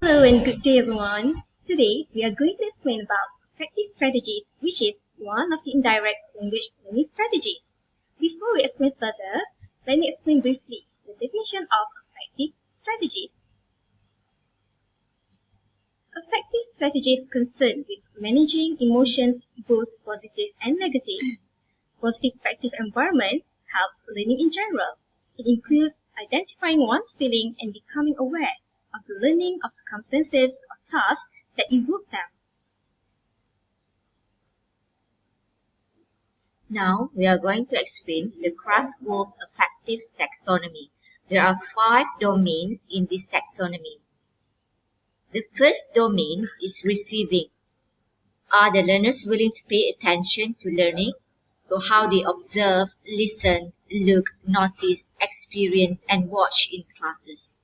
Hello and good day everyone. Today we are going to explain about affective strategies, which is one of the indirect language learning strategies. Before we explain further, let me explain briefly the definition of affective strategies. Affective strategies concerned with managing emotions, both positive and negative. Positive affective environment helps learning in general. It includes identifying one's feeling and becoming aware of the learning of circumstances or tasks that evoke them. Now we are going to explain the Krathwohl's affective taxonomy. There are 5 domains in this taxonomy. The first domain is receiving. Are the learners willing to pay attention to learning? So how they observe, listen, look, notice, experience, and watch in classes.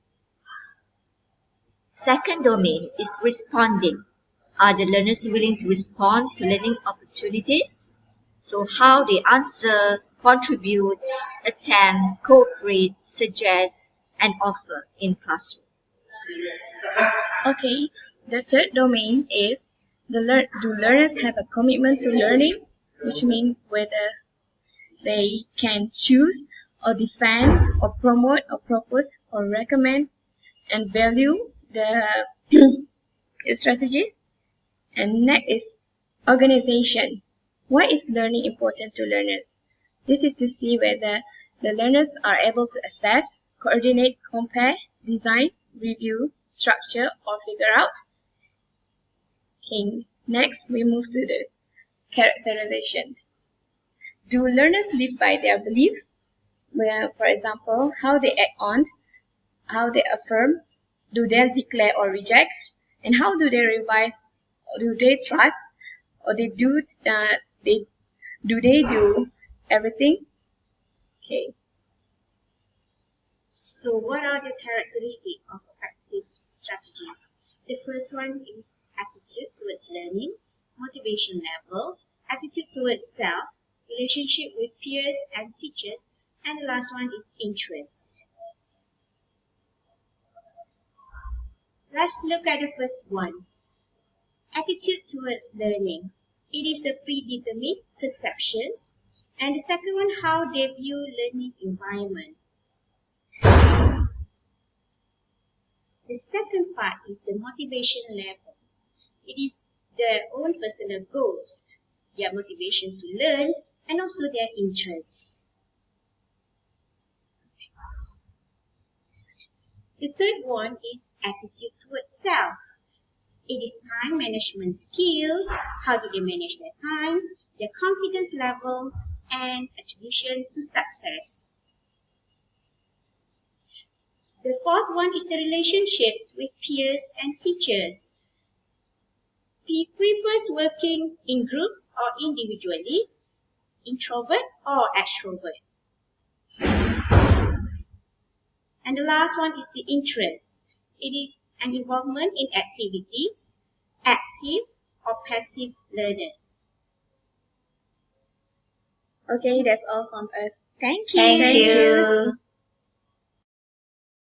Second domain is responding. Are the learners willing to respond to learning opportunities? So how they answer, contribute, attempt, cooperate, suggest, and offer in classroom. Okay, the third domain is do learners have a commitment to learning, which means whether they can choose or defend or promote or propose or recommend and value the strategies. And next is organization. Why is learning important to learners? This is to see whether the learners are able to assess, coordinate, compare, design, review, structure, or figure out. Okay, next we move to the characterization. Do learners live by their beliefs? Well, for example, how they act on, how they affirm, do they declare or reject, and how do they revise, or do they trust, or they do everything? Okay. So what are the characteristics of affective strategies? The first one is attitude towards learning, motivation level, attitude towards self, relationship with peers and teachers, and the last one is interest. Let's look at the first one. Attitude towards learning. It is a predetermined perceptions. And the second one, how they view learning environment. The second part is the motivation level. It is their own personal goals, their motivation to learn, and also their interests. The third one is attitude towards self. It is time management skills, how do they manage their times, their confidence level, and attribution to success. The fourth one is the relationships with peers and teachers. He prefers working in groups or individually, introvert or extrovert. And the last one is the interest. It is an involvement in activities, active or passive learners. Okay, that's all from us. Thank you.